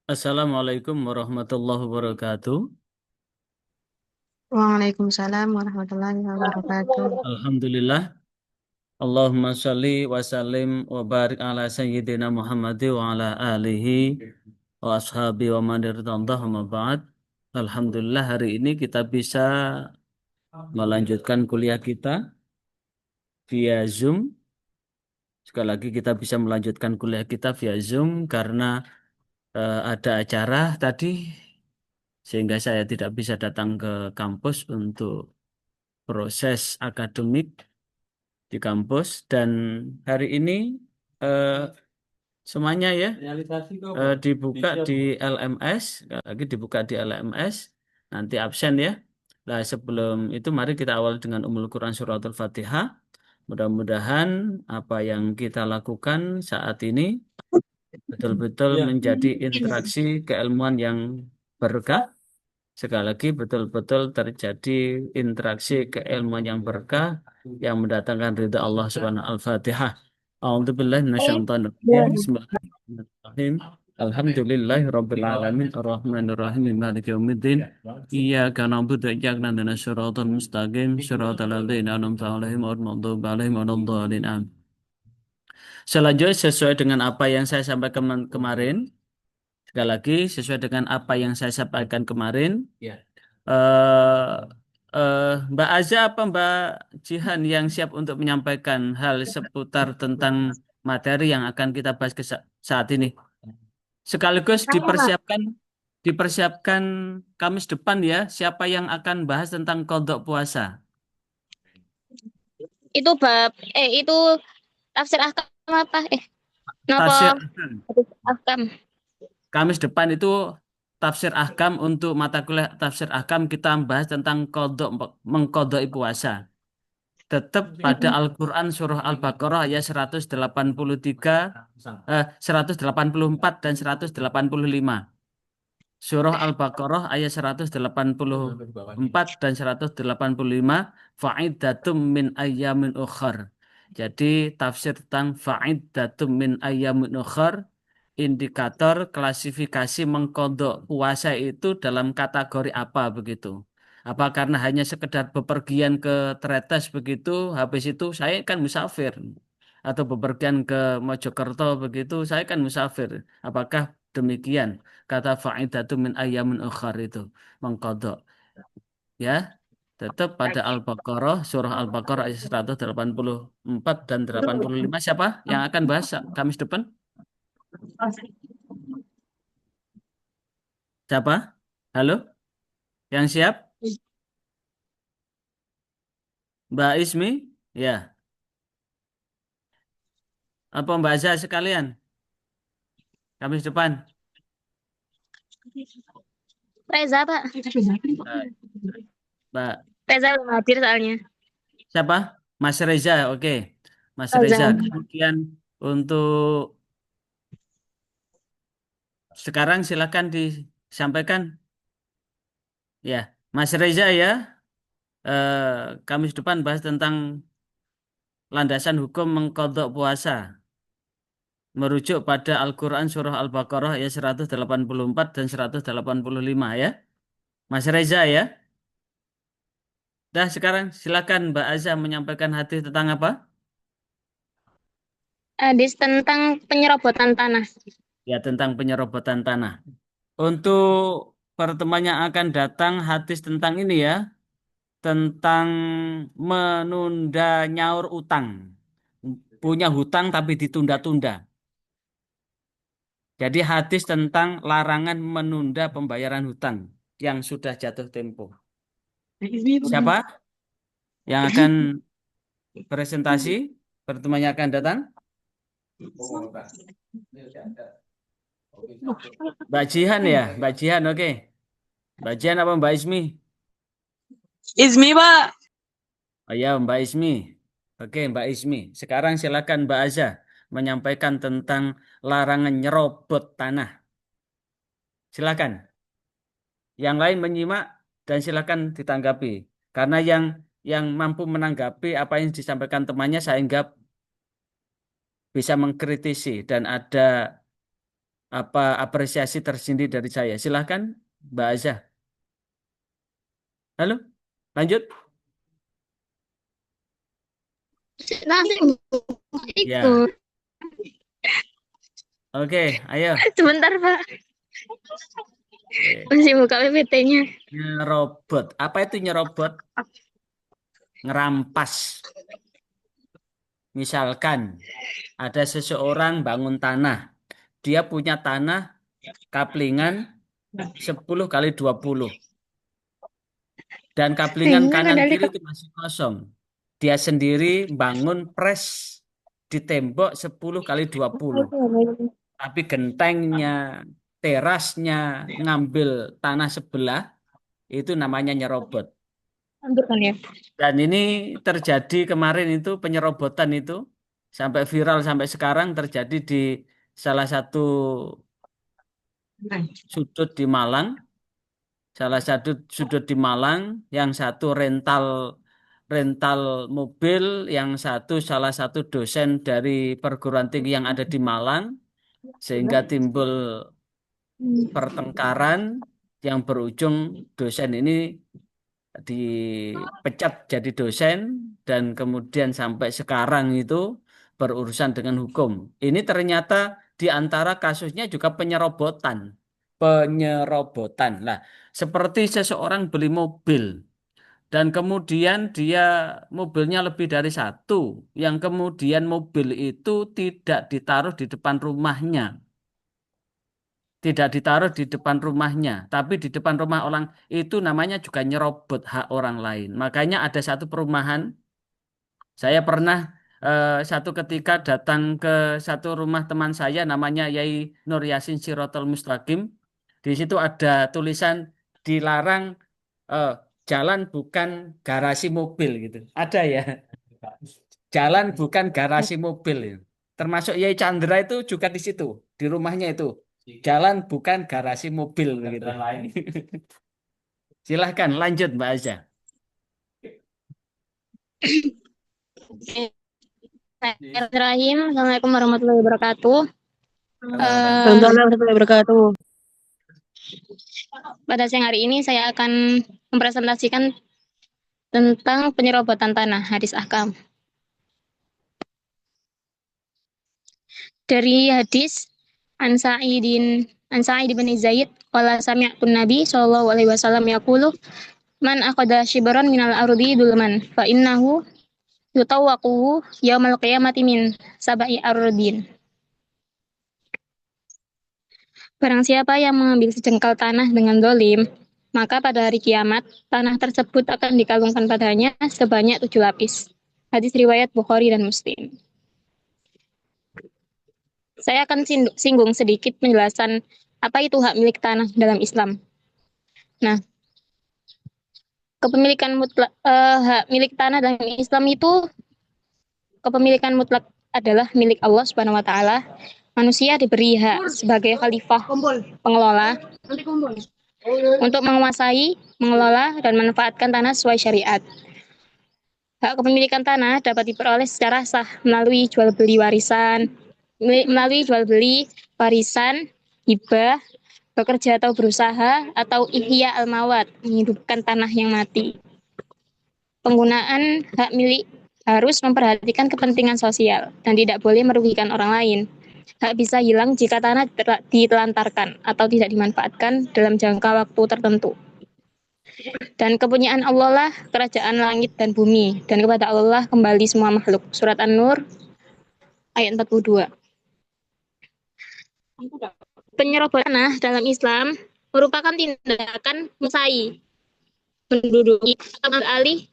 Assalamualaikum warahmatullahi wabarakatuh. Waalaikumsalam warahmatullahi wabarakatuh. Alhamdulillah. Allahumma sholli wa sallim wa barik ala sayyidina Muhammad wa ala alihi wa ashabi wa man irtadah ma ba'd. Alhamdulillah hari ini kita bisa melanjutkan kuliah kita via Zoom. Sekali lagi kita bisa melanjutkan kuliah kita via Zoom karena ada acara tadi sehingga saya tidak bisa datang ke kampus untuk proses akademik di kampus dan hari ini eh, semuanya ya dibuka di LMS, lagi dibuka di LMS, nanti absen ya. Nah, sebelum itu mari kita awal dengan Ummul Quran Suratul Fatihah. Mudah-mudahan apa yang kita lakukan saat ini betul-betul menjadi interaksi keilmuan yang berkah. Sekali lagi betul-betul terjadi interaksi keilmuan yang berkah yang mendatangkan ridha Allah Subhanahu Al-Fatihah. A'udzubillahi minasyaitonir rajim. Bismillahirrahmanirrahim. Alhamdulillahi rabbil alamin arrahmanir rahim maliki yaumiddin. Iyyaka na'budu wa iyyaka nasta'in shiratal mustaqim shiratal ladzina an'amta 'alaihim ghairil maghdubi alaihim waladdallin. Amin. Selanjutnya sesuai dengan apa yang saya sampaikan kemarin, sekali lagi sesuai dengan apa yang saya sampaikan kemarin, eh Mbak Aza apa Mbak Jihan yang siap untuk menyampaikan hal seputar tentang materi yang akan kita bahas saat ini. Sekaligus Sama, Pak. dipersiapkan Kamis depan ya, siapa yang akan bahas tentang kodok puasa. Itu itu tafsir ahkam apa? Napa Tafsir Ahkam. ahkam? Kamis depan itu tafsir ahkam untuk mata kuliah tafsir ahkam kita bahas tentang kodok mengkodok puasa. Tetap pada Mm-mm. Al-Quran surah Al-Baqarah ayat 183, 184 dan 185. Surah Al-Baqarah ayat 184 dan 185. Fa'iddatum min ayyamin ukhar. Jadi tafsir tentang fa'iddatum min ayyamin ukhar, indikator klasifikasi mengkodok puasa itu dalam kategori apa begitu. Apa karena hanya sekedar bepergian ke Tretes begitu, habis itu saya kan musafir. Atau bepergian ke Mojokerto begitu, saya kan musafir. Apakah demikian? Kata fa'idatu min ayyamin ukhar itu mengkodok. Ya, tetap pada Al-Baqarah, surah Al-Baqarah ayat 184 dan 85. Siapa yang akan bahas Kamis depan? Siapa? Halo? Yang siap? Mbak Ismi? Ya. Apa Mbak Azza sekalian? Kamis depan. Reza, Pak. Eh, Mbak, Reza belum hadir soalnya. siapa? Mas Reza, oke. Mas Reza. Reza. Kemudian untuk sekarang silakan disampaikan. Ya, Mas Reza ya. Kamis depan bahas tentang landasan hukum mengkodok puasa. Merujuk pada Al-Quran Surah Al-Baqarah ayat 184 dan 185 ya. Mas Reza ya. Dah sekarang silakan Mbak Azza menyampaikan hadis tentang apa? Hadis tentang penyerobotan tanah. Ya tentang penyerobotan tanah. Untuk pertemuan yang akan datang hadis tentang ini ya. Tentang menunda nyaur utang. Punya hutang tapi ditunda-tunda. Jadi hadis tentang larangan menunda pembayaran hutang yang sudah jatuh tempo. Siapa yang akan presentasi pertemuan yang akan datang? Mbak Jihan ya, Mbak Jihan, oke. Mbak Jihan apa Mbak Ismi? Izmi, Pak. Oh ya, Mbak Ismi. Oke, Mbak Ismi. Sekarang silakan Mbak Azza menyampaikan tentang larangan nyerobot tanah. Silakan. Yang lain menyimak dan silakan ditanggapi. Karena yang mampu menanggapi apa yang disampaikan temannya sehingga bisa mengkritisi dan ada apa apresiasi tersendiri dari saya? Silahkan, Mbak Azah. Halo, lanjut. Nasi Ya, ikut. oke, ayo. Sebentar, Pak. Oke. Masih buka PPT-nya. Nyerobot. Apa itu nyerobot? Ngerampas. Misalkan ada seseorang bangun tanah. Dia punya tanah kaplingan 10 kali 20. Dan kaplingan Ini kanan ada kiri lihat. itu masih kosong. Dia sendiri bangun pres di tembok 10 kali 20. Tapi gentengnya, terasnya ngambil tanah sebelah, itu namanya nyerobot. Ambilkan ya. Dan ini terjadi kemarin itu penyerobotan itu sampai viral sampai sekarang terjadi di salah satu sudut di Malang, salah satu sudut di Malang, yang satu rental rental mobil, yang satu salah satu dosen dari perguruan tinggi yang ada di Malang, sehingga timbul pertengkaran yang berujung dosen ini dipecat jadi dosen dan kemudian sampai sekarang itu berurusan dengan hukum. Ini ternyata di antara kasusnya juga penyerobotan. Penyerobotan. Nah, seperti seseorang beli mobil dan kemudian dia mobilnya lebih dari satu, yang kemudian mobil itu tidak ditaruh di depan rumahnya, tidak ditaruh di depan rumahnya, tapi di depan rumah orang, itu namanya juga nyerobot hak orang lain. Makanya ada satu perumahan, saya pernah satu ketika datang ke satu rumah teman saya namanya Yai Nur Yasin Sirotol Mustaqim. Di situ ada tulisan dilarang eh, jalan bukan garasi mobil gitu. Ada ya. Jalan bukan garasi mobil ya. Termasuk Yai Chandra itu juga di situ, di rumahnya itu. Jalan bukan garasi mobil gitu. Silahkan lanjut Mbak Azza. Bismillahirrahmanirrahim. Assalamualaikum warahmatullahi wabarakatuh. Waalaikumsalam warahmatullahi wabarakatuh. Pada siang hari ini saya akan mempresentasikan tentang penyerobotan tanah, hadis ahkam. Dari hadis An Sa'id bin Zaid qala sami'tu Nabi sallallahu alaihi wasallam yaqulu man aqada shibran minal ardi dulman fa innahu yutawwaquhu yaumal qiyamati min sab'i ardin. Barang siapa yang mengambil sejengkal tanah dengan dolim, maka pada hari kiamat, tanah tersebut akan dikalungkan padanya sebanyak 7 lapis. Hadis riwayat Bukhari dan Muslim. Saya akan singgung sedikit penjelasan apa itu hak milik tanah dalam Islam. Nah, hak milik tanah dalam Islam itu kepemilikan mutlak adalah milik Allah Subhanahu wa taala. Manusia diberi hak sebagai khalifah pengelola untuk menguasai, mengelola, dan memanfaatkan tanah sesuai syariat. Hak kepemilikan tanah dapat diperoleh secara sah melalui jual beli warisan, hibah, bekerja atau berusaha, atau ihya al-mawat, menghidupkan tanah yang mati. Penggunaan hak milik harus memperhatikan kepentingan sosial dan tidak boleh merugikan orang lain. Hak bisa hilang jika tanah ditelantarkan atau tidak dimanfaatkan dalam jangka waktu tertentu. Dan kepunyaan Allah lah kerajaan langit dan bumi, dan kepada Allah kembali semua makhluk. Surat An-Nur ayat 42. Penyerobotan tanah dalam Islam merupakan tindakan menguasai, menduduki, atau beralih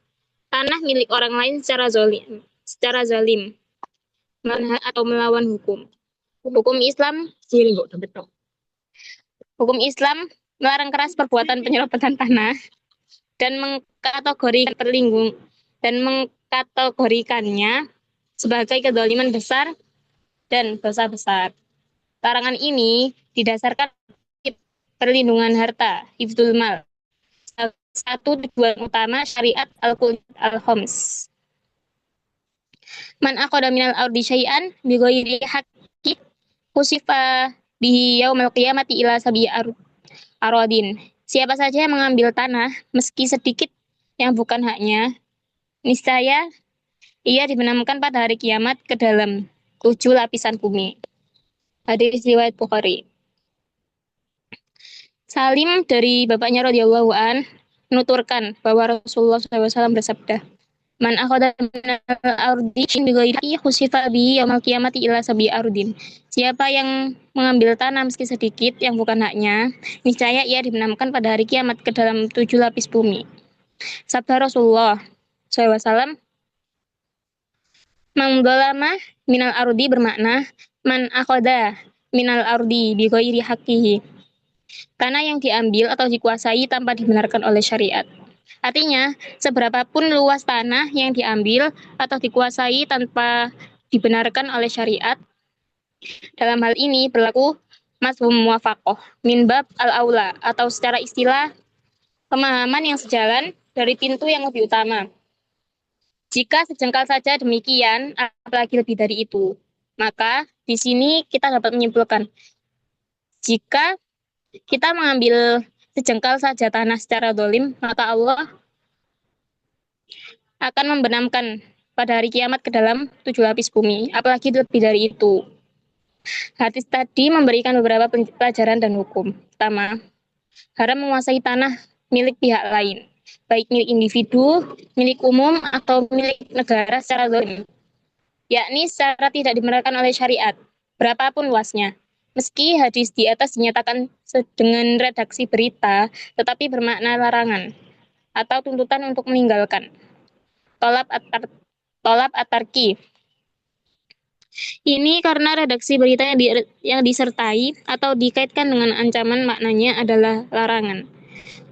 tanah milik orang lain secara zalim, atau melawan hukum. Hukum Islam melarang keras perbuatan penyerobotan tanah dan mengkategorikannya sebagai kezaliman besar dan dosa besar. Larangan ini didasarkan perlindungan harta, hifdzul mal, satu tujuan utama syariat al-Khoms. Man aqada minal ardi syai'an bi ghairi haqqi kusifa bihi yaumil qiyamati ila sabi arodin. Siapa saja yang mengambil tanah meski sedikit yang bukan haknya, niscaya ia dibenamkan pada hari kiamat ke dalam 7 lapisan bumi. Hadis riwayat Bukhari. Salim dari bapaknya radhiyallahu an menuturkan bahwa Rasulullah SAW bersabda, "Man akhadha minal ardi bi ghairi khusifa bihi yaumil qiyamati ila sabi ardin." Siapa yang mengambil tanah meski sedikit yang bukan haknya, niscaya ia dibenamkan pada hari kiamat ke dalam 7 lapis bumi. Sabda Rasulullah SAW, "Man dzalama minal ardi" bermakna man akhadha minal ardi bi ghairi haqqihi. Tanah yang diambil atau dikuasai tanpa dibenarkan oleh syariat. Artinya, seberapapun luas tanah yang diambil atau dikuasai tanpa dibenarkan oleh syariat, dalam hal ini berlaku mafhum muwafaqah min bab al-aula atau secara istilah pemahaman yang sejalan dari pintu yang lebih utama. Jika sejengkal saja demikian, apalagi lebih dari itu, maka di sini kita dapat menyimpulkan jika kita mengambil sejengkal saja tanah secara dolim, maka Allah akan membenamkan pada hari kiamat ke dalam 7 lapis bumi, apalagi lebih dari itu. Hadis tadi memberikan beberapa pelajaran dan hukum. Pertama, haram menguasai tanah milik pihak lain, baik milik individu, milik umum, atau milik negara secara dolim, yakni secara tidak dibenarkan oleh syariat, berapapun luasnya. Meski hadis di atas dinyatakan dengan redaksi berita, tetapi bermakna larangan atau tuntutan untuk meninggalkan. Tolab at-tarki. Ini karena redaksi berita yang disertai atau dikaitkan dengan ancaman maknanya adalah larangan.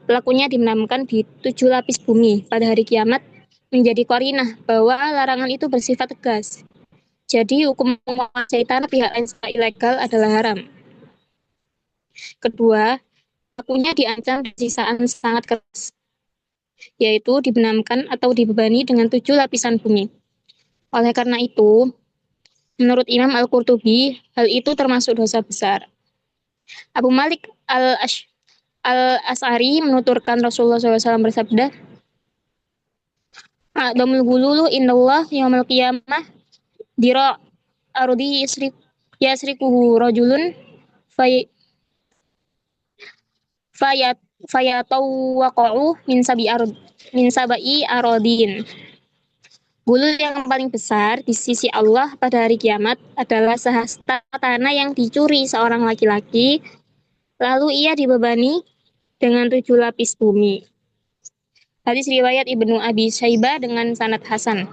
Pelakunya dibenamkan di 7 lapis bumi pada hari kiamat menjadi qarinah bahwa larangan itu bersifat tegas. Jadi hukum menguasai tanah pihak lain secara ilegal adalah haram. Kedua, pelakunya diancam siksaan sangat keras, yaitu dibenamkan atau dibebani dengan 7 lapisan bumi. Oleh karena itu, menurut Imam Al-Qurtubi, hal itu termasuk dosa besar. Abu Malik Al-As'ari menuturkan Rasulullah SAW bersabda, "A'damul ghululu indallah yaumil qiyamah dira ardi yasrikuhu rajulun fayatawaqa'u min sabai arodin." Gulul yang paling besar di sisi Allah pada hari kiamat adalah sehasta tanah yang dicuri seorang laki-laki, lalu ia dibebani dengan 7 lapis bumi. Hadis riwayat Ibnu Abi Syaibah dengan sanad hasan.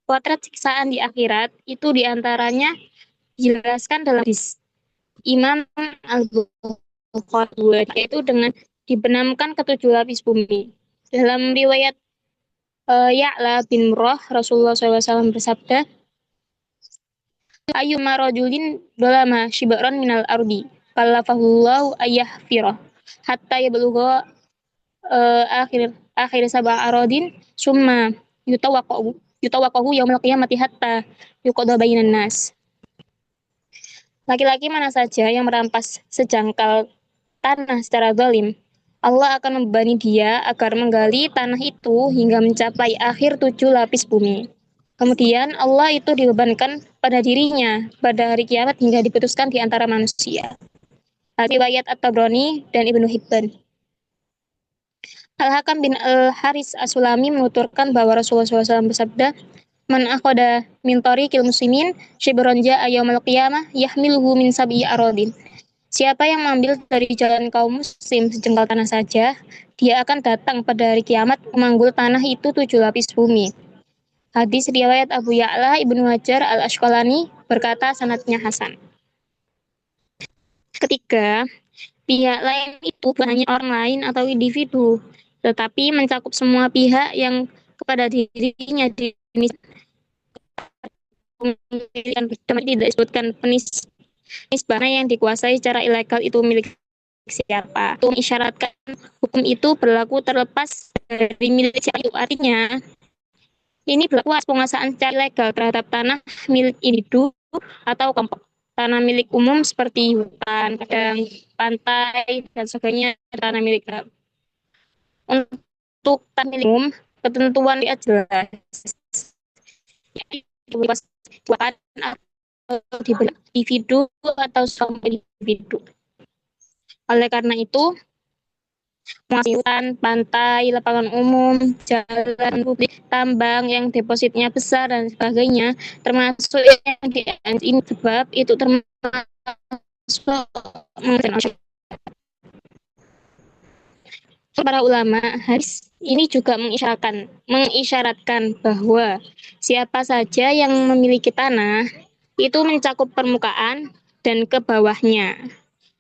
Potret siksaan di akhirat itu diantaranya dijelaskan dalam hadis Imam Al-Bukhari, yaitu dengan dibenamkan ke 7 lapis bumi. Dalam riwayat Ya'la bin Murrah, Rasulullah SAW bersabda, "Ayyuma rajulin dolama shibran minal ardi, kallafahullahu ayyahfirah, hatta yablugha akhir sab'a aradin, summa yutawaqahu yaumil qiyamati hatta yuqada bainan nas." Laki-laki mana saja yang merampas sejangkal tanah secara zalim, Allah akan membebani dia agar menggali tanah itu hingga mencapai akhir 7 lapis bumi. Kemudian Allah itu dibebankan pada dirinya pada hari kiamat hingga diputuskan di antara manusia. Riwayat At-Tabrani dan Ibnu Hibban. Al-Hakam bin Al-Haris As-Sulami menuturkan bahwa Rasulullah SAW bersabda, "Man akhada min tariqil muslimin shibran ja'a yaumil qiyamah yahmiluhu min sab'i aradin." Siapa yang mengambil dari jalan kaum muslim sejengkal tanah saja, dia akan datang pada hari kiamat memanggul tanah itu 7 lapis bumi. Hadis riwayat Abu Ya'la Ibnu Hajar Al-Asqalani berkata sanadnya hasan. Ketiga, pihak lain itu bukan hanya orang lain atau individu, tetapi mencakup semua pihak yang kepada dirinya tidak disebutkan penisbahnya yang dikuasai secara ilegal itu milik siapa. Itu mengisyaratkan hukum itu berlaku terlepas dari milik siapa itu. Artinya, Ini berlaku atas penguasaan secara ilegal terhadap tanah milik individu atau kelompok. Tanah milik umum seperti hutan, padang, pantai, dan sebagainya, tanah milik negara. Untuk tanah milik umum, ketentuan dia jelas. Bebas buatan atau dibeli individu atau sekelompok individu. Oleh karena itu, hutan, pantai, lapangan umum, jalan publik, tambang yang depositnya besar dan sebagainya, termasuk yang di ini sebab itu termasuk para ulama hadis ini juga mengisyaratkan bahwa siapa saja yang memiliki tanah itu mencakup permukaan dan ke bawahnya.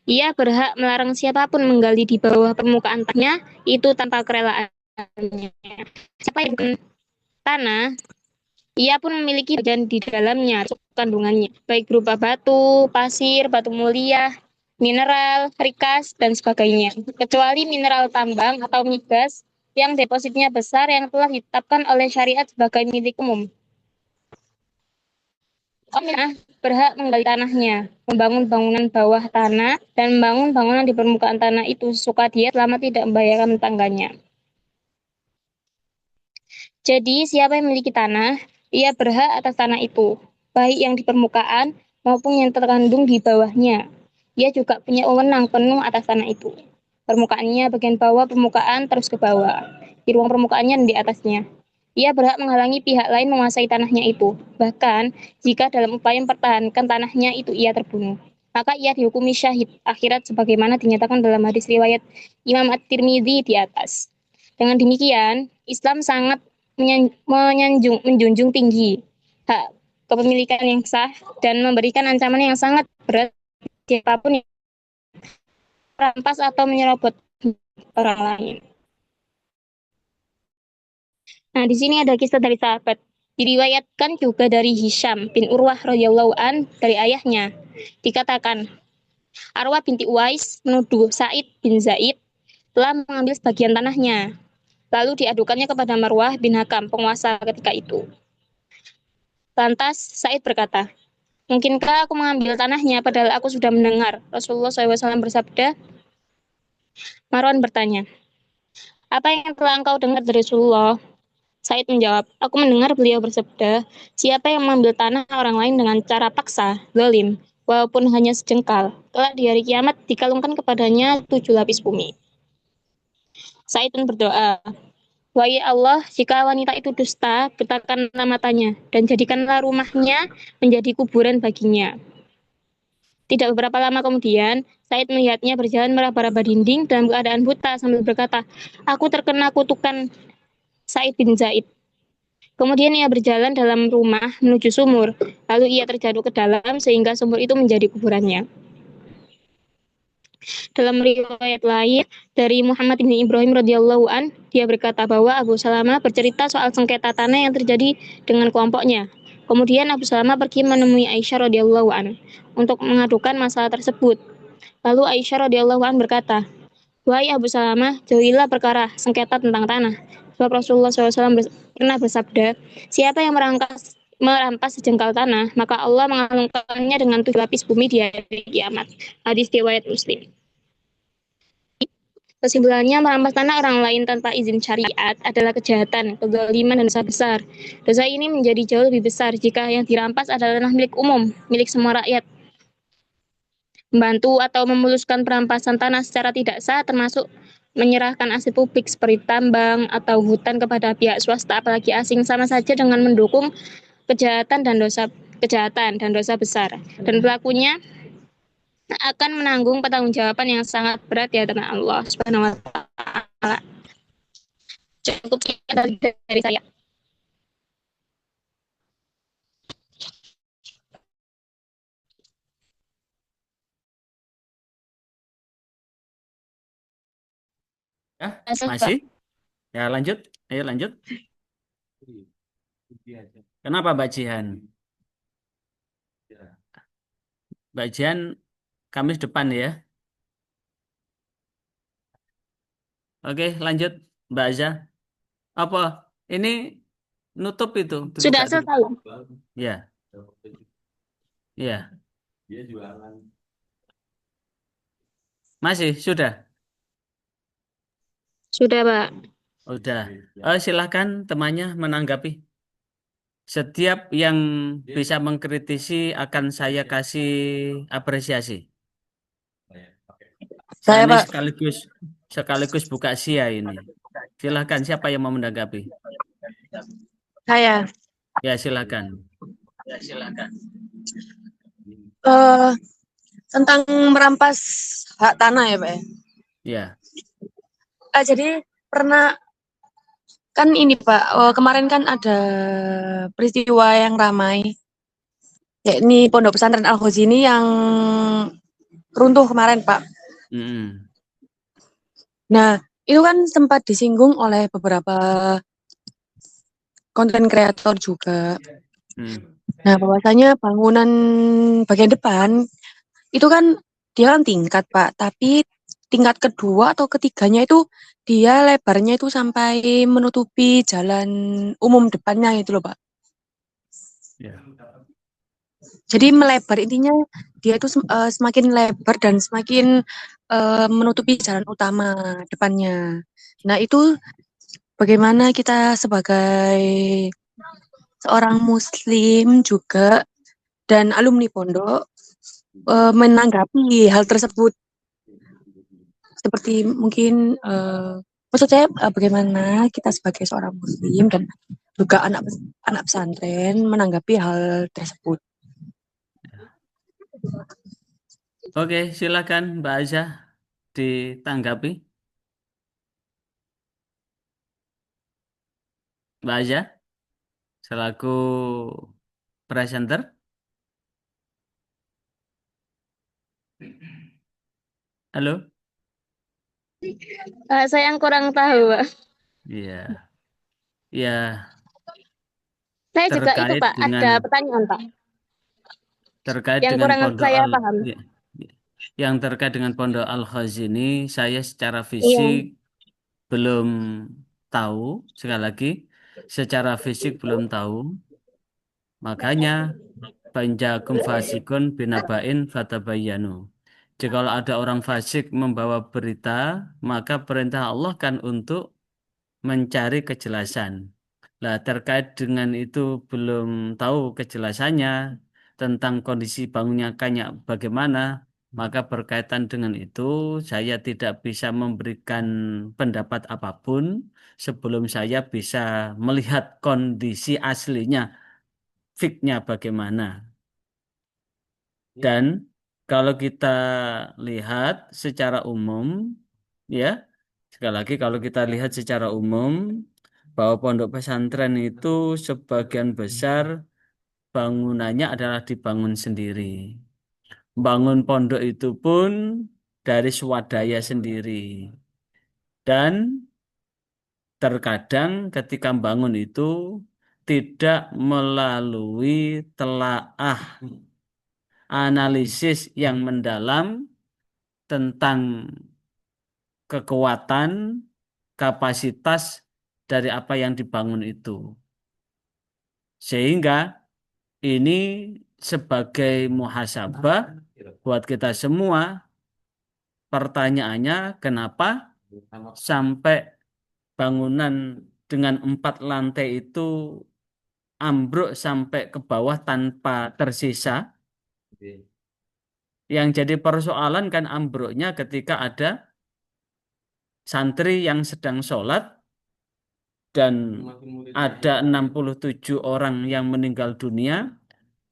Ia berhak melarang siapapun menggali di bawah permukaan tanahnya itu tanpa kerelaannya. Siapa yang bukan tanah, ia pun memiliki bagian di dalamnya, kandungannya, baik berupa batu, pasir, batu mulia, mineral, rikas, dan sebagainya. Kecuali mineral tambang atau migas yang depositnya besar yang telah ditetapkan oleh syariat sebagai milik umum. Nah, berhak menggali tanahnya, membangun bangunan bawah tanah, dan membangun bangunan di permukaan tanah itu sesuka dia selama tidak membahayakan tetangganya. Jadi, siapa yang memiliki tanah, ia berhak atas tanah itu, baik yang di permukaan maupun yang terkandung di bawahnya. Ia juga punya wewenang penuh atas tanah itu. Permukaannya bagian bawah permukaan terus ke bawah, di ruang permukaannya dan di atasnya. Ia berhak menghalangi pihak lain menguasai tanahnya itu. Bahkan, jika dalam upaya mempertahankan tanahnya itu ia terbunuh, maka ia dihukumi syahid akhirat sebagaimana dinyatakan dalam hadis riwayat Imam At-Tirmidzi di atas. Dengan demikian, Islam sangat menjunjung tinggi hak kepemilikan yang sah dan memberikan ancaman yang sangat berat siapapun yang merampas atau menyerobot orang lain. Nah, di sini ada kisah dari sahabat. Diriwayatkan juga dari Hisham bin Urwah radhiyallahu an dari ayahnya. Dikatakan, Arwah binti Uwais menuduh Said bin Zaid telah mengambil sebagian tanahnya. Lalu diadukannya kepada Marwah bin Hakam, penguasa ketika itu. Lantas Said berkata, mungkinkah aku mengambil tanahnya padahal aku sudah mendengar Rasulullah SAW bersabda? Marwan bertanya, apa yang telah engkau dengar dari Rasulullah? Said menjawab, aku mendengar beliau bersabda, siapa yang mengambil tanah orang lain dengan cara paksa, zalim, walaupun hanya sejengkal, kelak di hari kiamat dikalungkan kepadanya 7 lapis bumi. Said pun berdoa, wahai Allah, jika wanita itu dusta, betakanlah matanya, dan jadikanlah rumahnya menjadi kuburan baginya. Tidak beberapa lama kemudian, Said melihatnya berjalan meraba-raba dinding dalam keadaan buta sambil berkata, aku terkena kutukan Said bin Zaid. Kemudian ia berjalan dalam rumah menuju sumur, lalu ia terjatuh ke dalam sehingga sumur itu menjadi kuburannya. Dalam riwayat lain dari Muhammad bin Ibrahim radhiyallahu an, dia berkata bahwa Abu Salamah bercerita soal sengketa tanah yang terjadi dengan kelompoknya. Kemudian Abu Salamah pergi menemui Aisyah radhiyallahu an untuk mengadukan masalah tersebut. Lalu Aisyah radhiyallahu an berkata, wahai Abu Salamah, jauhilah perkara sengketa tentang tanah. Sebab Rasulullah SAW pernah bersabda, siapa yang merampas sejengkal tanah, maka Allah mengalungkannya dengan 7 lapis bumi di hari kiamat. Hadis riwayat Muslim. Kesimpulannya, merampas tanah orang lain tanpa izin syariat adalah kejahatan, kezaliman, dan dosa besar. Dosa ini menjadi jauh lebih besar jika yang dirampas adalah tanah milik umum, milik semua rakyat. Membantu atau memuluskan perampasan tanah secara tidak sah termasuk menyerahkan aset publik seperti tambang atau hutan kepada pihak swasta apalagi asing sama saja dengan mendukung kejahatan dan dosa besar. Dan pelakunya akan menanggung pertanggungjawaban yang sangat berat di hadapan Allah Subhanahu wa taala. Cukup dari saya. Ya, masih? Ya, lanjut. Ayo lanjut. Kenapa Mbak Jihan? Mbak Jihan, Kamis depan ya. Oke, lanjut Mbak Azza. Apa? Ini nutup itu, Sudah dibuka dulu. selesai. Ya, ya. Masih, sudah. Sudah, Pak. Udah. Silakan temannya menanggapi. Setiap yang bisa mengkritisi akan saya kasih apresiasi. Saya Saya, ini Pak. sekaligus buka sia ini. Silakan siapa yang mau menanggapi? Saya. Ya, silakan. eh Tentang merampas hak tanah ya, Pak ya. Ya. Jadi pernah kan ini Pak, kemarin kan ada peristiwa yang ramai, yakni Pondok Pesantren Al Ghazini yang runtuh kemarin Pak. Mm-mm. Nah, itu kan sempat disinggung oleh beberapa konten kreator juga. Mm. Nah, bahwasanya bangunan bagian depan itu kan dia kan tingkat Pak, tapi tingkat kedua atau ketiganya itu dia lebarnya itu sampai menutupi jalan umum depannya itu loh Pak. Ya. Jadi melebar intinya dia itu semakin lebar dan semakin menutupi jalan utama depannya. Nah, itu bagaimana kita sebagai seorang muslim juga dan alumni pondok menanggapi hal tersebut seperti mungkin maksud saya bagaimana kita sebagai seorang muslim dan juga anak anak pesantren menanggapi hal tersebut. Oke, silakan Mbak Aisyah ditanggapi. Mbak Aisyah selaku presenter. Halo? Saya yang kurang tahu, Pak. Iya. Ya, Saya juga itu, terkait Pak. dengan Ada pertanyaan, Pak. terkait Yang dengan kurang Pondok saya Al paham. ya, ya. Yang terkait dengan Pondok Al Ghazini, saya secara Iya. fisik belum tahu, sekali lagi secara fisik belum tahu. Makanya panjakum fasikun binabain fatabayyanu. Jikalau ada orang fasik membawa berita, maka perintah Allah kan untuk mencari kejelasan. Nah, terkait dengan itu belum tahu kejelasannya tentang kondisi bangunnya kayak bagaimana, maka berkaitan dengan itu saya tidak bisa memberikan pendapat apapun sebelum saya bisa melihat kondisi aslinya, fiknya bagaimana. Dan kalau kita lihat secara umum, ya, sekali lagi kalau kita lihat secara umum bahwa pondok pesantren itu sebagian besar bangunannya adalah dibangun sendiri. Bangun pondok itu pun dari swadaya sendiri. Dan terkadang ketika bangun itu tidak melalui telaah analisis yang mendalam tentang kekuatan, kapasitas dari apa yang dibangun itu. Sehingga ini sebagai muhasabah buat kita semua, pertanyaannya kenapa sampai bangunan dengan 4 lantai itu ambruk sampai ke bawah tanpa tersisa. Yang jadi persoalan kan ambruknya ketika ada santri yang sedang sholat dan ada 67 orang yang meninggal dunia,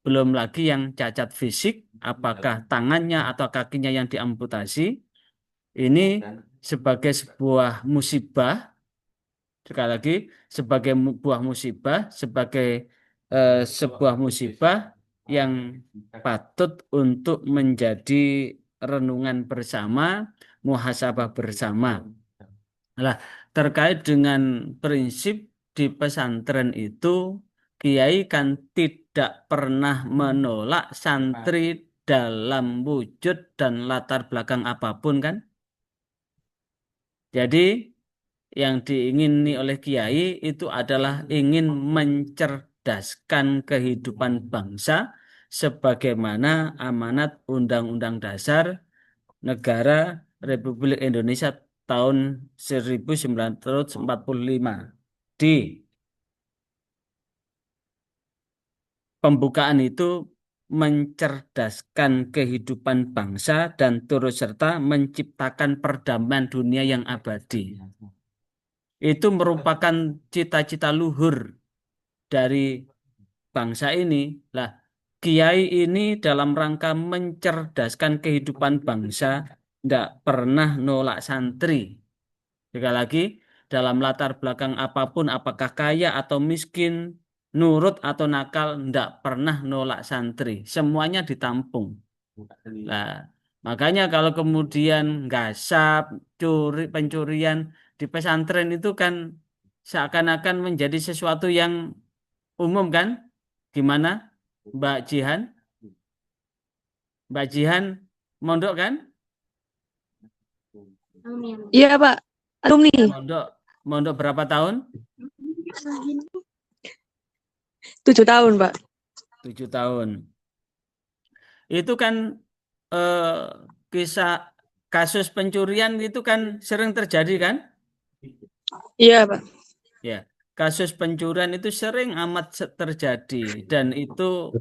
belum lagi yang cacat fisik, apakah tangannya atau kakinya yang diamputasi. Ini sebagai sebuah musibah, sekali lagi sebagai buah musibah, sebagai sebuah musibah yang patut untuk menjadi renungan bersama, muhasabah bersama. Nah, terkait dengan prinsip di pesantren itu, Kiai kan tidak pernah menolak santri dalam wujud dan latar belakang apapun kan. Jadi yang diingini oleh kiai itu adalah ingin mencerdaskan kehidupan bangsa sebagaimana amanat Undang-Undang Dasar Negara Republik Indonesia tahun 1945. Di pembukaan itu mencerdaskan kehidupan bangsa dan turut serta menciptakan perdamaian dunia yang abadi. Itu merupakan cita-cita luhur dari bangsa ini. Lah, kiai ini dalam rangka mencerdaskan kehidupan bangsa, tidak pernah nolak santri. Sekali lagi, dalam latar belakang apapun, apakah kaya atau miskin, nurut atau nakal, tidak pernah nolak santri. Semuanya ditampung. Nah, makanya kalau kemudian gasap, pencurian di pesantren itu kan seakan-akan menjadi sesuatu yang umum kan? Gimana, Mbak Jihan? Mbak Jihan mondok kan? Iya, Pak. Alumni. Mondok, mondok berapa tahun? 7 tahun, Pak. 7 tahun. Itu kan eh, kisah kasus pencurian itu kan sering terjadi kan? Iya, Pak. Ya, kasus pencurian itu sering amat terjadi dan itu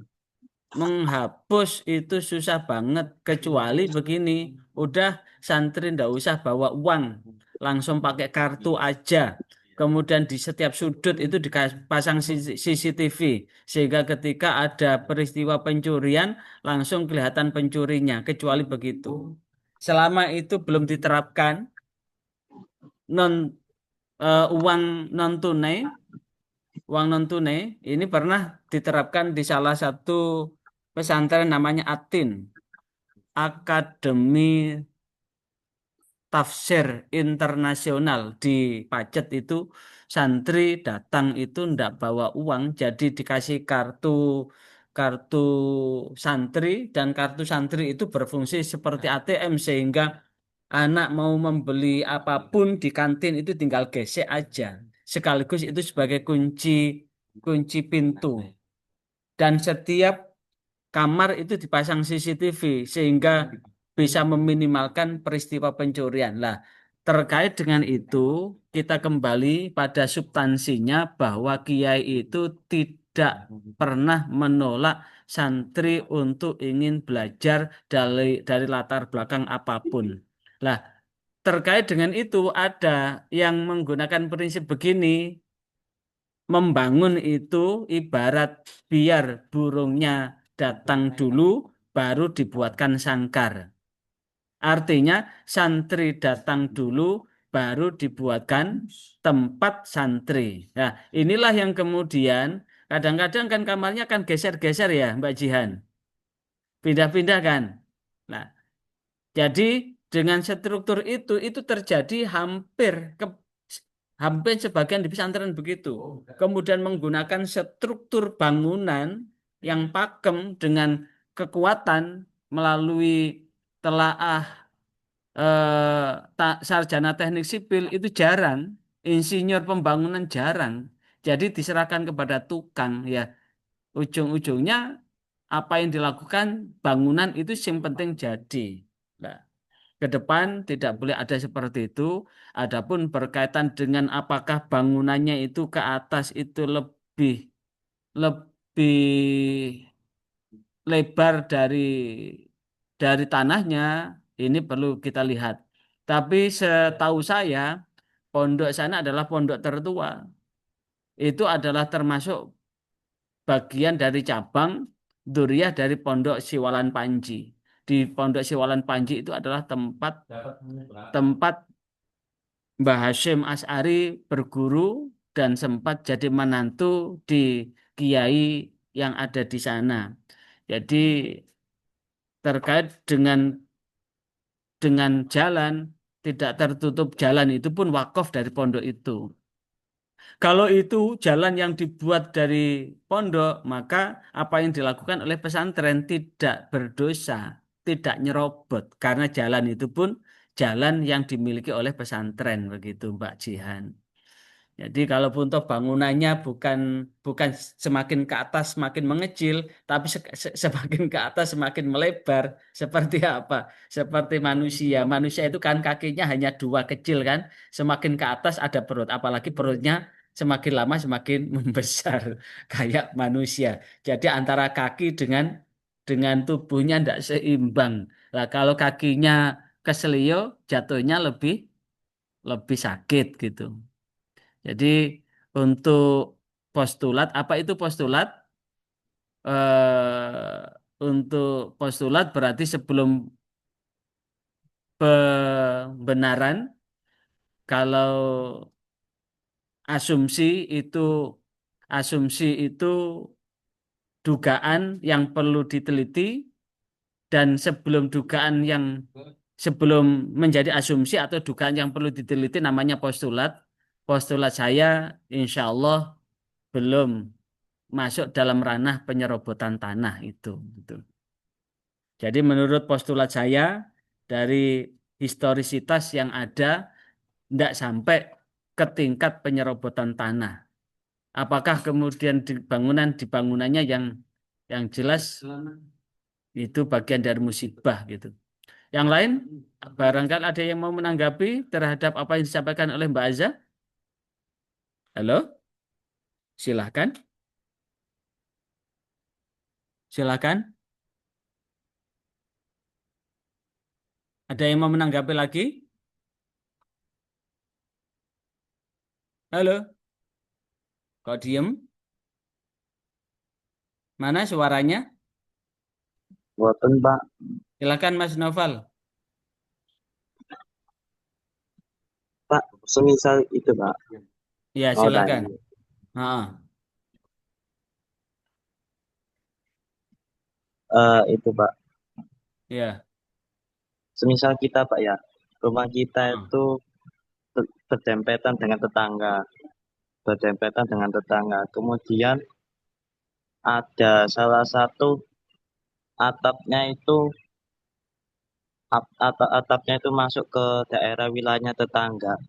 menghapus itu susah banget kecuali begini, udah santri ndak usah bawa uang, langsung pakai kartu aja. Kemudian di setiap sudut itu dipasang CCTV sehingga ketika ada peristiwa pencurian langsung kelihatan pencurinya. Kecuali begitu, selama itu belum diterapkan non uang non tunai, uang non tunai ini pernah diterapkan di salah satu pesantren namanya Atin, Akademi Tafsir Internasional di Pacet. Itu santri datang itu ndak bawa uang, jadi dikasih kartu kartu santri dan kartu santri itu berfungsi seperti ATM sehingga anak mau membeli apapun di kantin itu tinggal gesek aja. Sekaligus itu sebagai kunci kunci pintu. Dan setiap kamar itu dipasang CCTV sehingga bisa meminimalkan peristiwa pencurian. Lah, terkait dengan itu, kita kembali pada substansinya bahwa kiai itu tidak pernah menolak santri untuk ingin belajar dari latar belakang apapun. Lah, terkait dengan itu ada yang menggunakan prinsip begini, membangun itu ibarat biar burungnya datang dulu baru dibuatkan sangkar. Artinya santri datang dulu baru dibuatkan tempat santri. Nah, inilah yang kemudian kadang-kadang kan kamarnya kan geser-geser ya, Mbak Jihan. Pindah-pindah kan. Nah, jadi dengan struktur itu terjadi hampir sebagian di pesantren begitu. Kemudian menggunakan struktur bangunan yang pakem dengan kekuatan melalui telaah sarjana teknik sipil itu jarang, insinyur pembangunan jarang. Jadi diserahkan kepada tukang ya. Ujung-ujungnya apa yang dilakukan bangunan itu yang penting jadi. Nah, ke depan tidak boleh ada seperti itu. Adapun berkaitan dengan apakah bangunannya itu ke atas itu lebih lebih lebar dari tanahnya, ini perlu kita lihat. Tapi setahu saya pondok sana adalah pondok tertua. Itu adalah termasuk bagian dari cabang Duriah dari Pondok Siwalan Panji. Di Pondok Siwalan Panji itu adalah tempat tempat Mbah Hashim As'ari berguru dan sempat jadi menantu di kiai yang ada di sana. Jadi terkait dengan jalan, tidak tertutup jalan itu pun wakaf dari pondok itu. Kalau itu jalan yang dibuat dari pondok, maka apa yang dilakukan oleh pesantren tidak berdosa, tidak nyerobot, karena jalan itu pun jalan yang dimiliki oleh pesantren begitu Mbak Jihan. Jadi kalaupun toh bangunannya bukan bukan semakin ke atas semakin mengecil, tapi semakin ke atas semakin melebar. Seperti apa? Seperti manusia. Manusia itu kan kakinya hanya dua kecil kan. Semakin ke atas ada perut. Apalagi perutnya semakin lama semakin membesar kayak manusia. Jadi antara kaki dengan tubuhnya tidak seimbang. Nah, kalau kakinya keselio, jatuhnya lebih lebih sakit gitu. Jadi untuk postulat, apa itu postulat? Untuk postulat berarti sebelum pembenaran, kalau asumsi itu asumsi itu dugaan yang perlu diteliti dan sebelum menjadi asumsi atau dugaan yang perlu diteliti namanya postulat. Postulat saya insya Allah belum masuk dalam ranah penyerobotan tanah itu. Gitu. Jadi menurut postulat saya dari historisitas yang ada tidak sampai ke tingkat penyerobotan tanah. Apakah kemudian di bangunannya yang jelas itu bagian dari musibah gitu. Yang lain barangkali ada yang mau menanggapi terhadap apa yang disampaikan oleh Mbak Azza? Halo, silahkan, silahkan. Ada yang mau menanggapi lagi? Halo, kok diem? Mana suaranya? Boten Pak, Silakan Mas Noval. Pak, semisal itu Pak, Ya, mau silakan. tanya. Ha, Itu Pak, ya. semisal kita Pak ya, rumah kita Ha. itu berdempetan dengan tetangga, berdempetan dengan tetangga. Kemudian ada salah satu atapnya itu atapnya itu masuk ke daerah wilayahnya tetangga.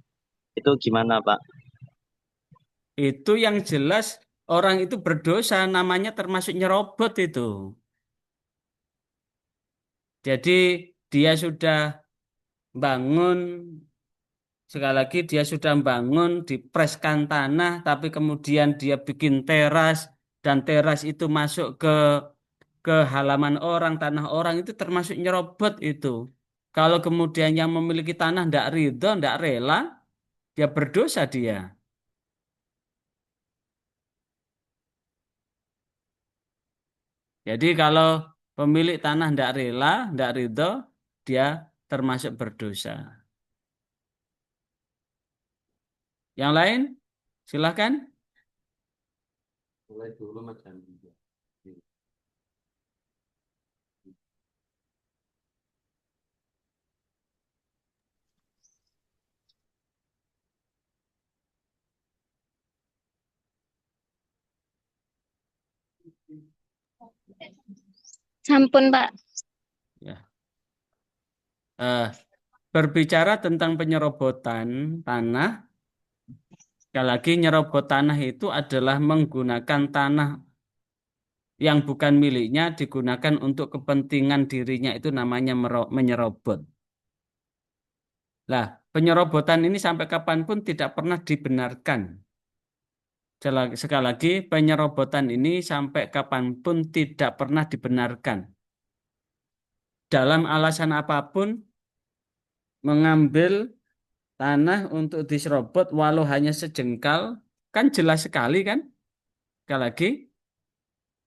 Itu gimana Pak? Itu yang jelas orang itu berdosa, namanya termasuk nyerobot itu. Jadi dia sudah bangun, sekali lagi dia sudah bangun, dipreskan tanah, tapi kemudian dia bikin teras, dan teras itu masuk ke halaman orang, tanah orang itu termasuk nyerobot itu. Kalau kemudian yang memiliki tanah tidak ridho, tidak rela, dia berdosa dia. Jadi kalau pemilik tanah tidak rela, tidak ridho, dia termasuk berdosa. Yang lain, silahkan. Mulai dulu Mas Andi. Sampun, Pak. Ya. Eh, berbicara tentang penyerobotan tanah, sekali lagi nyerobot tanah itu adalah menggunakan tanah yang bukan miliknya digunakan untuk kepentingan dirinya itu namanya menyerobot. Lah, penyerobotan ini sampai kapanpun tidak pernah dibenarkan. Sekali lagi, penyerobotan ini sampai kapanpun tidak pernah dibenarkan. Dalam alasan apapun, mengambil tanah untuk diserobot walau hanya sejengkal, kan jelas sekali kan? Sekali lagi,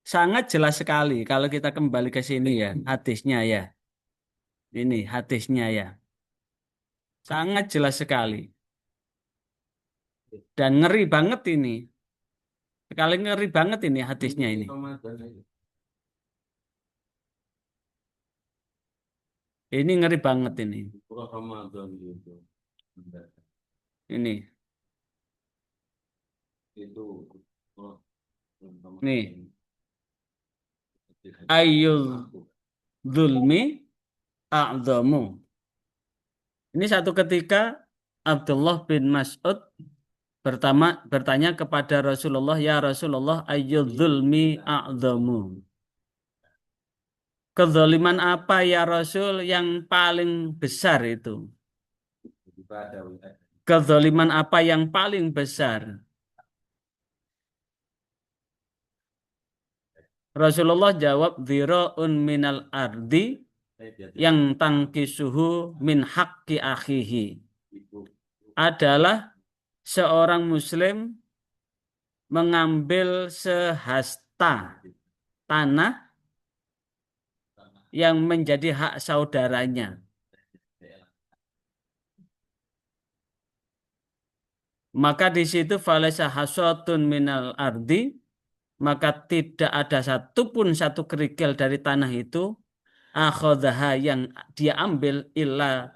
sangat jelas sekali kalau kita kembali ke sini ya, hadisnya ya. Ini hadisnya ya. Sangat jelas sekali. Dan ngeri banget ini. Sekali ngeri banget ini hadisnya ini. Ini ngeri banget ini. Ini. Nih. Ayyul zulmi a'zamu. Ini satu ketika Abdullah bin Mas'ud bertanya kepada Rasulullah, ya Rasulullah, ayyudzulmi a'dhamu. Kezaliman apa ya Rasul yang paling besar itu? Kezaliman apa yang paling besar? Rasulullah jawab, dhira'un minal ardi yang tangkisuhu min haqqi akhihi. Adalah seorang muslim mengambil sehasta tanah yang menjadi hak saudaranya. Maka di situ falaysa hasatun minal ardi, maka tidak ada satupun satu kerikil dari tanah itu akhadhaha yang dia ambil illa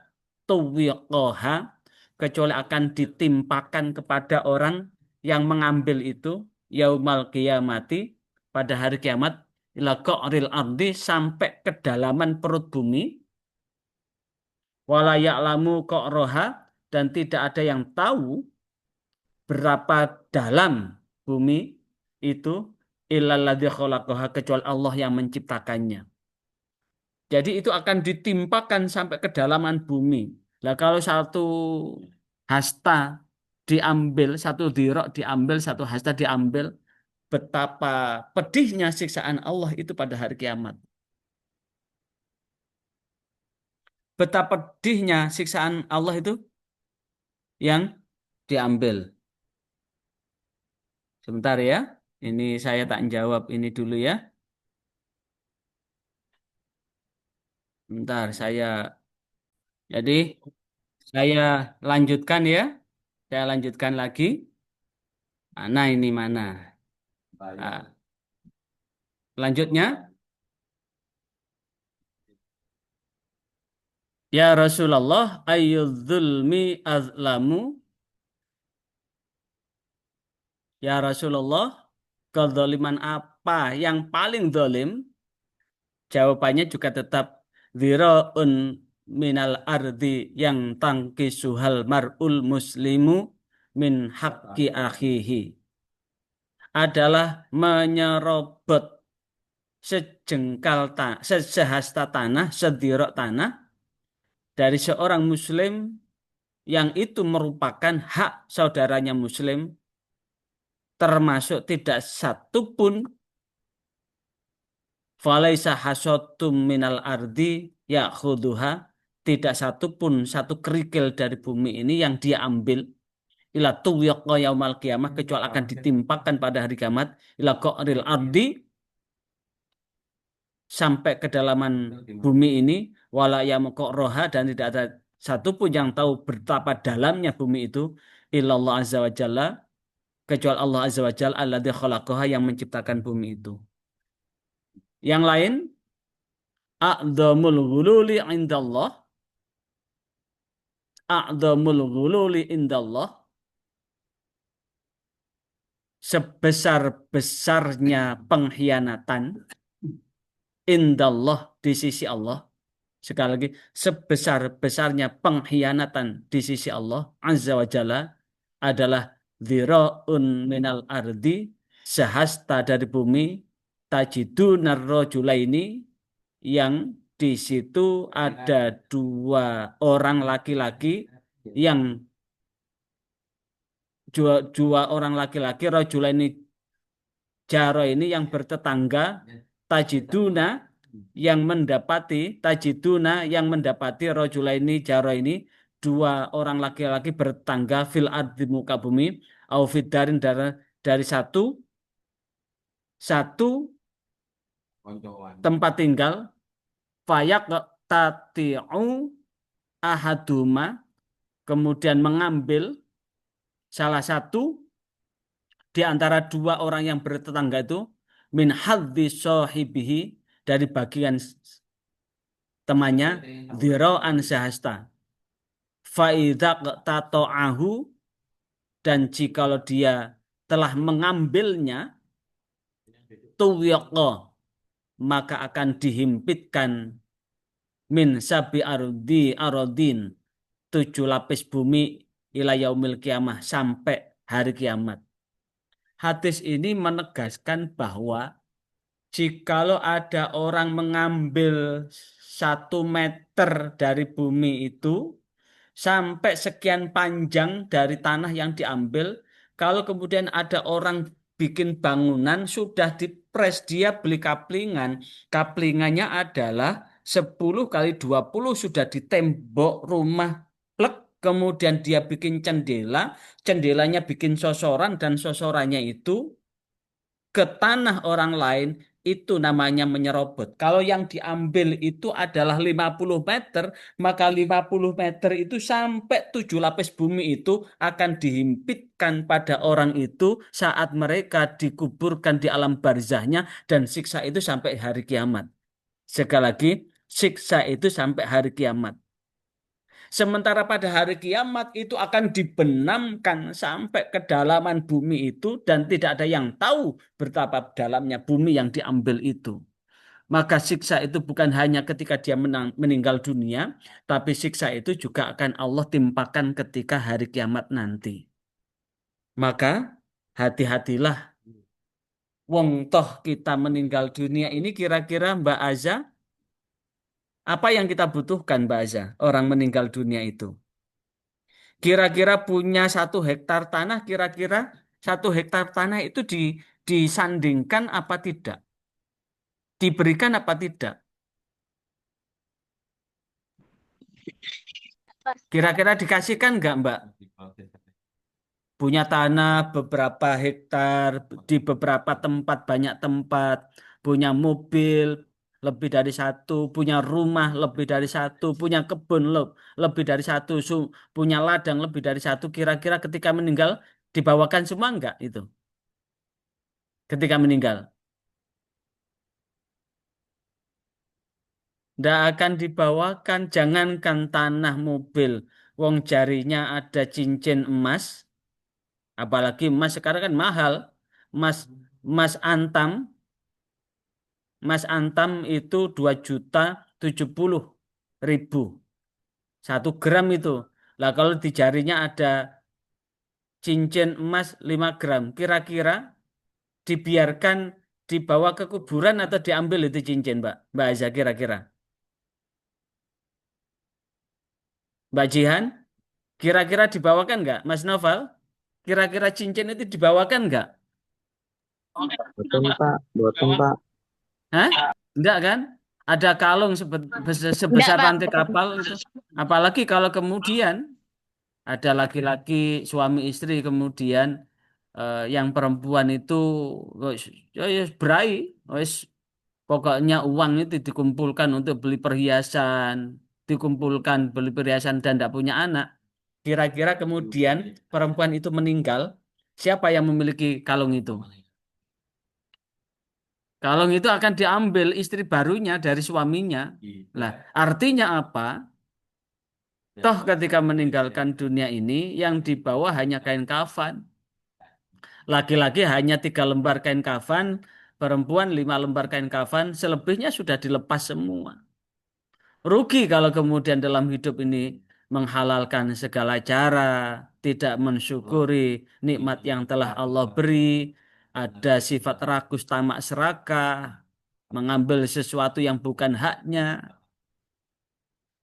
tuwiqaha, kecuali akan ditimpakan kepada orang yang mengambil itu yaumal qiyamati, pada hari kiamat, ila qa'ril ardi, sampai kedalaman perut bumi, wala ya'lamu qa'raha, dan tidak ada yang tahu berapa dalam bumi itu, illalladzi khalaqaha, kecuali Allah yang menciptakannya. Jadi itu akan ditimpakan sampai kedalaman bumi. Nah, kalau satu hasta diambil, satu dirok diambil, satu hasta diambil, betapa pedihnya siksaan Allah itu pada hari kiamat. Betapa pedihnya siksaan Allah itu yang diambil. Sebentar ya, ini saya tak jawab ini dulu ya. Bentar, jadi saya lanjutkan ya. Saya lanjutkan lagi. Mana ini mana? Nah, selanjutnya, ya Rasulullah, ayyudzulmi azlamu. Ya Rasulullah, kezaliman apa yang paling zalim? Jawabannya juga tetap dzira'un minal ardi yang tangkisuhal mar'ul muslimu min haqqi akhihi. Adalah menyerobot sejengkal tanah, sehasta tanah, sedirok tanah dari seorang muslim yang itu merupakan hak saudaranya muslim, termasuk tidak satu pun falaisa hasatum minal ardi ya'khuduha, tidak satu pun satu kerikil dari bumi ini yang dia ambil, ila tuwiqa yaumal qiyamah, kecuali akan ditimpakan pada hari kiamat, ila qa'ril ardi, sampai kedalaman bumi ini, wala yamqa'roha, dan tidak ada satupun yang tahu betapa dalamnya bumi itu, illallah azza wa jalla, kecuali Allah azza wa jalla alladzi khalaqaha, yang menciptakan bumi itu. Yang lain, a'dzamul ghululi indallah, a'dzamul ghululi indallah, sebesar-besarnya pengkhianatan indallah, di sisi Allah. Sekali lagi, sebesar-besarnya pengkhianatan di sisi Allah azza wa jalla adalah dzira'un minal ardi, sehasta dari bumi, tajidunar rajulaini, yang di situ ada dua orang laki-laki, yang dua orang laki-laki, rajulaini jaro ini, yang bertetangga, tajiduna, yang mendapati rajulaini jaro ini, dua orang laki-laki bertetangga, fil ardi, muka bumi, au fidarin, dari satu tempat tinggal, fayak tati'u ahaduma, kemudian mengambil salah satu di antara dua orang yang bertetangga itu, min hadzi sahibihi, dari bagian temannya, dzira'an sehasta, fa idza tata'ahu, dan jikalau dia telah mengambilnya, tuwiqa, maka akan dihimpitkan, min sabi arodin, 7 lapis bumi ila yaumil kiamah, sampai hari kiamat. Hadis ini menegaskan bahwa jikalau ada orang mengambil 1 meter dari bumi itu sampai sekian panjang dari tanah yang diambil, kalau kemudian ada orang bikin bangunan sudah dipres, dia beli kaplingan, kaplingannya adalah 10 kali 20 sudah di tembok rumah, plek, kemudian dia bikin jendela, jendelanya bikin sosoran dan sosorannya itu ke tanah orang lain, itu namanya menyerobot. Kalau yang diambil itu adalah 50 meter, maka 50 meter itu sampai 7 lapis bumi itu akan dihimpitkan pada orang itu saat mereka dikuburkan di alam barzahnya, dan siksa itu sampai hari kiamat. Sekali lagi, siksa itu sampai hari kiamat. Sementara pada hari kiamat itu akan dibenamkan sampai kedalaman bumi itu dan tidak ada yang tahu betapa dalamnya bumi yang diambil itu. Maka siksa itu bukan hanya ketika dia meninggal dunia, tapi siksa itu juga akan Allah timpakan ketika hari kiamat nanti. Maka hati-hatilah. Wong toh kita meninggal dunia ini, kira-kira Mbak Aza, apa yang kita butuhkan Mbak Aza, orang meninggal dunia itu? Kira-kira punya 1 hektar tanah, kira-kira 1 hektar tanah itu disandingkan apa tidak? Diberikan apa tidak? Kira-kira dikasihkan nggak, Mbak? Punya tanah beberapa hektar, di beberapa tempat, banyak tempat, punya mobil lebih dari 1, punya rumah lebih dari 1, punya kebun lebih dari 1, punya ladang lebih dari 1, kira-kira ketika meninggal dibawakan semua enggak itu? Ketika meninggal. Nggak akan dibawakan, jangankan tanah, mobil. Wong jarinya ada cincin emas, apalagi emas sekarang kan mahal. Emas emas antam, emas antam itu 2.070.000 1 gram itu. Lah kalau di jarinya ada cincin emas 5 gram, kira-kira dibiarkan dibawa ke kuburan atau diambil itu cincin, Mbak? Mbak Aiza kira-kira. Mbak Jihan? Kira-kira dibawakan nggak, Mas Noval? Kira-kira cincin itu dibawakan nggak? Boten Pak, boten Pak. Hah? Enggak kan? Ada kalung Enggak, sebesar Pak. rantai kapal itu. Apalagi kalau kemudian ada laki-laki suami istri, kemudian yang perempuan itu wes, ya, ya, berai, wes, pokoknya uang itu dikumpulkan untuk beli perhiasan, dikumpulkan beli perhiasan dan tidak punya anak. Kira-kira kemudian perempuan itu meninggal, siapa yang memiliki kalung itu? Kalung itu akan diambil istri barunya dari suaminya. Lah, artinya apa? Toh ketika meninggalkan dunia ini, yang dibawa hanya kain kafan. Laki-laki hanya 3 lembar kain kafan, perempuan 5 lembar kain kafan, selebihnya sudah dilepas semua. Rugi kalau kemudian dalam hidup ini menghalalkan segala cara, tidak mensyukuri nikmat yang telah Allah beri, ada sifat rakus, tamak, serakah, mengambil sesuatu yang bukan haknya.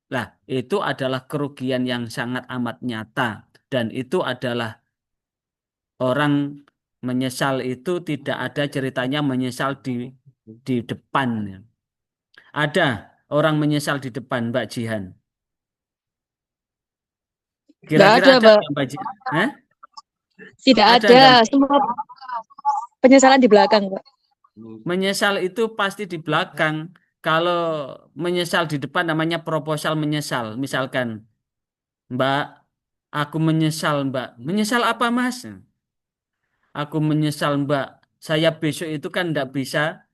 Lah, itu adalah kerugian yang sangat amat nyata. Dan itu adalah orang menyesal itu tidak ada ceritanya menyesal di depan. Ada orang menyesal di depan, Mbak Jihan. Nggak Kira-kira ada, ada Mbak. nggak, Mbak Jihan? Hah? Tidak Ada ada. nggak? Semua penyesalan di belakang, Mbak. Menyesal itu pasti di belakang. Kalau menyesal di depan namanya proposal menyesal. Misalkan, Mbak, aku menyesal, Mbak. Menyesal apa, Mas? Aku menyesal, Mbak. Saya besok itu kan tidak bisa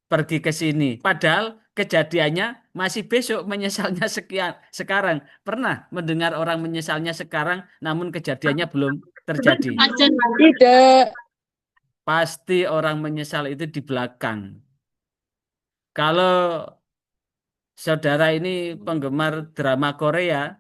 pergi ke sini. Padahal kejadiannya masih besok, menyesalnya sekian sekarang. Pernah mendengar orang menyesalnya sekarang, namun kejadiannya belum terjadi. Tidak. Pasti orang menyesal itu di belakang. Kalau saudara ini penggemar drama Korea.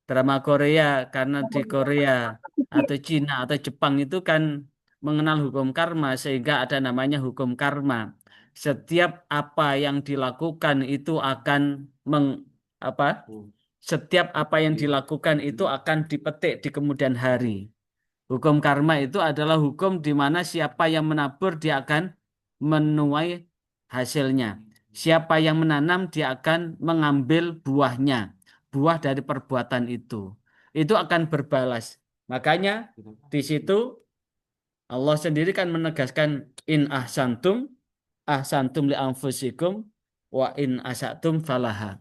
Drama Korea karena di Korea atau Cina atau Jepang itu kan mengenal hukum karma sehingga ada namanya hukum karma. Setiap apa yang dilakukan itu akan meng apa? Setiap apa yang dilakukan itu akan dipetik di kemudian hari. Hukum karma itu adalah hukum di mana siapa yang menabur dia akan menuai hasilnya. Siapa yang menanam dia akan mengambil buahnya, buah dari perbuatan itu. Itu akan berbalas. Makanya di situ Allah sendiri kan menegaskan in ahsantum li anfusikum wa in asatum falaha.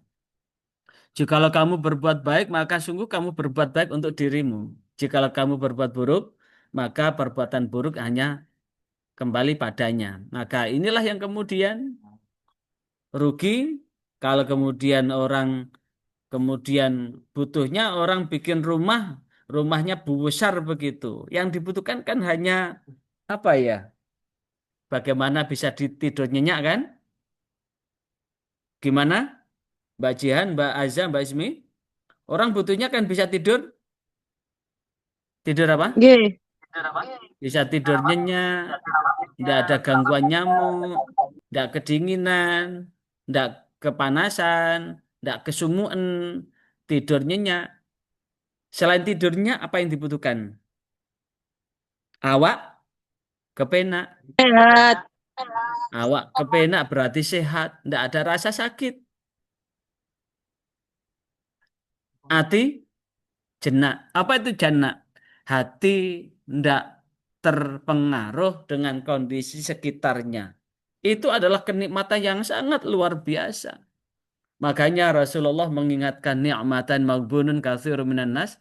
Jikalau kamu berbuat baik, maka sungguh kamu berbuat baik untuk dirimu. Jikalau kamu berbuat buruk, maka perbuatan buruk hanya kembali padanya. Maka inilah yang kemudian rugi kalau kemudian orang kemudian butuhnya orang bikin rumah, rumahnya besar begitu. Yang dibutuhkan kan hanya apa ya? Bagaimana bisa tidur nyenyak kan? Gimana? Mbak Jihan, Mbak Azza, Mbak Ismi? Orang butuhnya kan bisa tidur. Tidur apa? Nggih. Bisa tidur nyenyak, tidak ada gangguan nyamuk, tidak kedinginan, tidak kepanasan, tidak kesumuan, tidur nyenyak. Selain tidurnya, apa yang dibutuhkan? Awak kepenak. Sehat. Awak kepenak berarti sehat, tidak ada rasa sakit. Hati jenak. Apa itu jenak? Hati tidak terpengaruh dengan kondisi sekitarnya. Itu adalah kenikmatan yang sangat luar biasa. Makanya Rasulullah mengingatkan ni'matan maghbunun katsirun minan nas.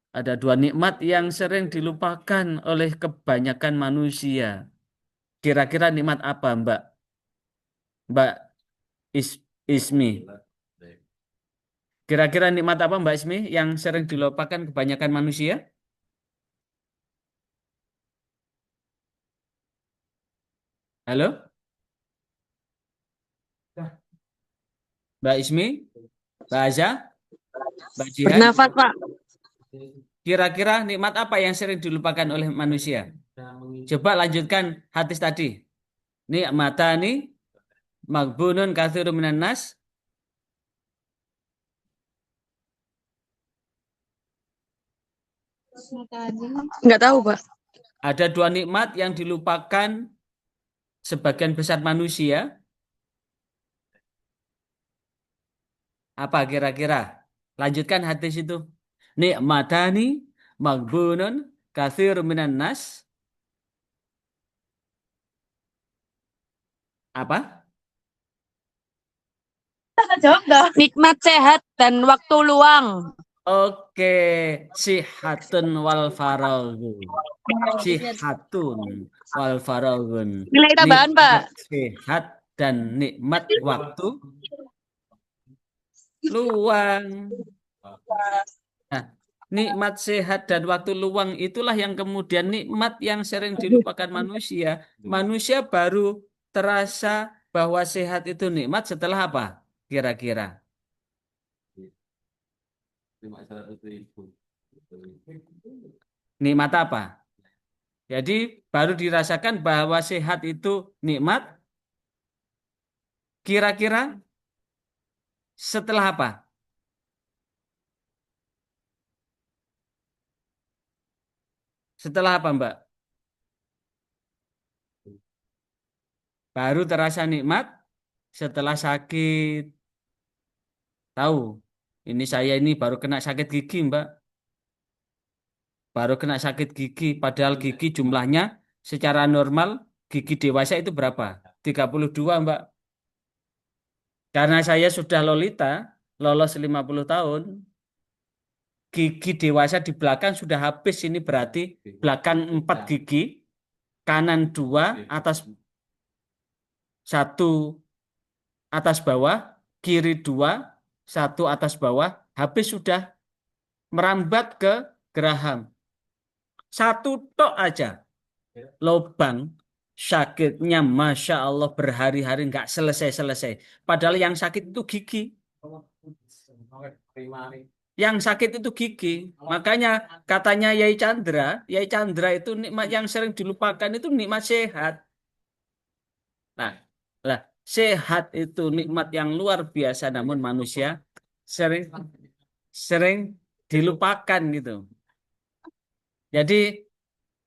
Ada dua nikmat yang sering dilupakan oleh kebanyakan manusia. Kira-kira nikmat apa, Mbak? Mbak Ismi. Kira-kira nikmat apa, Mbak Ismi, yang sering dilupakan kebanyakan manusia? Halo? Mbak Ismi? Mbak Aza? Mbak Jihan? Bernafas, Pak. Kira-kira nikmat apa yang sering dilupakan oleh manusia? Coba lanjutkan hadis tadi. Nikmatani maghbunun katsirun minan nas. Nggak tahu, Pak. Ada dua nikmat yang dilupakan sebagian besar manusia. Apa kira-kira? Lanjutkan hadis itu. Nikmatani maghbunun katsirun minan nas. Apa? Nikmat sehat dan waktu luang. Oke, sihatun wal faragu. Sihatun wal faragun. Nilai tambahan, Pak. Nikmat sehat dan nikmat waktu luang. Nah, nikmat sehat dan waktu luang itulah yang kemudian nikmat yang sering dilupakan manusia. Manusia baru terasa bahwa sehat itu nikmat setelah apa? Kira-kira. Nikmat apa? Jadi baru dirasakan bahwa sehat itu nikmat. Kira-kira setelah apa? Setelah apa, Mbak? Baru terasa nikmat setelah sakit. Tahu, ini saya ini baru kena sakit gigi, Mbak. Baru kena sakit gigi, padahal gigi jumlahnya secara normal gigi dewasa itu berapa? 32, Mbak. Karena saya sudah lolita, lolos 50 tahun, gigi dewasa di belakang sudah habis, ini berarti belakang 4 gigi, kanan 2, atas 1 atas bawah, kiri 2, 1 atas bawah, habis sudah merambat ke geraham. Satu tok aja lubang sakitnya Masya Allah berhari-hari nggak selesai-selesai. Padahal yang sakit itu gigi. Yang sakit itu gigi. Makanya katanya Yai Chandra itu nikmat yang sering dilupakan itu nikmat sehat. Nah, lah sehat itu nikmat yang luar biasa, namun manusia sering sering dilupakan gitu. Jadi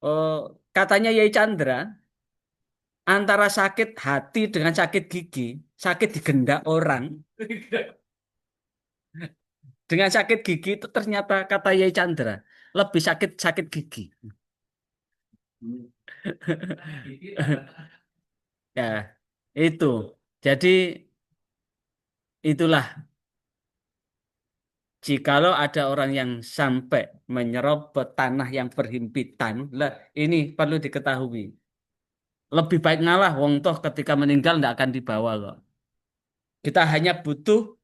eh, katanya Yai Chandra antara sakit hati dengan sakit gigi, sakit di gendak orang dengan sakit gigi itu ternyata kata Yai Chandra lebih sakit sakit gigi. Ya, itu. Jadi itulah jikalau ada orang yang sampai menyerobot tanah yang berhimpitan, lah ini perlu diketahui. Lebih baik ngalah, wong toh ketika meninggal tidak akan dibawa kok. Kita hanya butuh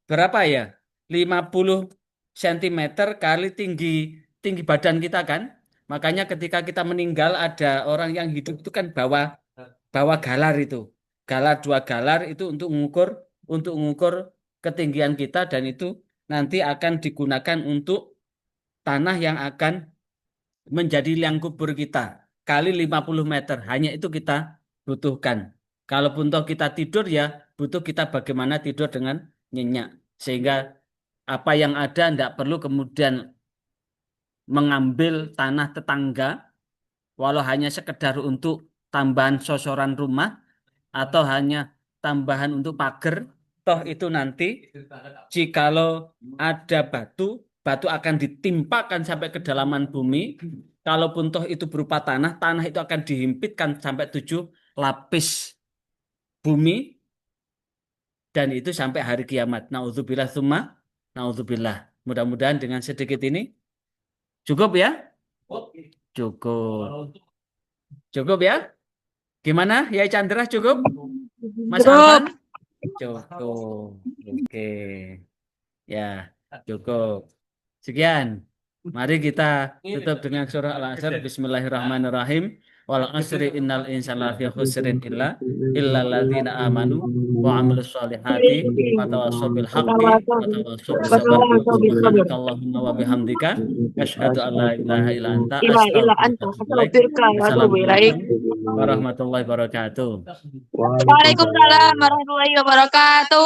berapa ya? 50 sentimeter kali tinggi tinggi badan kita kan? Makanya ketika kita meninggal ada orang yang hidup itu kan bawa bawa galar itu. Galar 2 galar itu untuk mengukur ketinggian kita dan itu nanti akan digunakan untuk tanah yang akan menjadi liang kubur kita kali 50 meter. Hanya itu kita butuhkan. Kalaupun toh kita tidur ya butuh kita bagaimana tidur dengan nyenyak. Sehingga apa yang ada tidak perlu kemudian mengambil tanah tetangga walau hanya sekedar untuk tambahan sosoran rumah atau hanya tambahan untuk pagar, toh itu nanti jikalau ada batu, batu akan ditimpakan sampai kedalaman bumi. Kalaupun toh itu berupa tanah, tanah itu akan dihimpitkan sampai 7 lapis bumi dan itu sampai hari kiamat. Naudzubillah tsumma naudzubillah. Mudah-mudahan dengan sedikit ini cukup ya? Cukup. Cukup ya? Gimana? Ya Chandra cukup? Mas Cukup. Alvan? Cukup. Oke. Ya, cukup. Sekian. Mari kita tutup dengan surah Al-Asr. Bismillahirrahmanirrahim. Wal asri innal insana lafi khusrin illa alladzina amanu wa amilus solihati wa tawassaw bil haqqi wa tawassaw bis sabr. Subhanakallahumma wa bihamdika asyhadu an la ilaha illa anta Ila astaghfiruka anta wa atubu ilaik. astaghfiruka wa atubu ilaik. Assalamualaikum warahmatullahi wabarakatuh. Waalaikumsalam warahmatullahi wabarakatuh.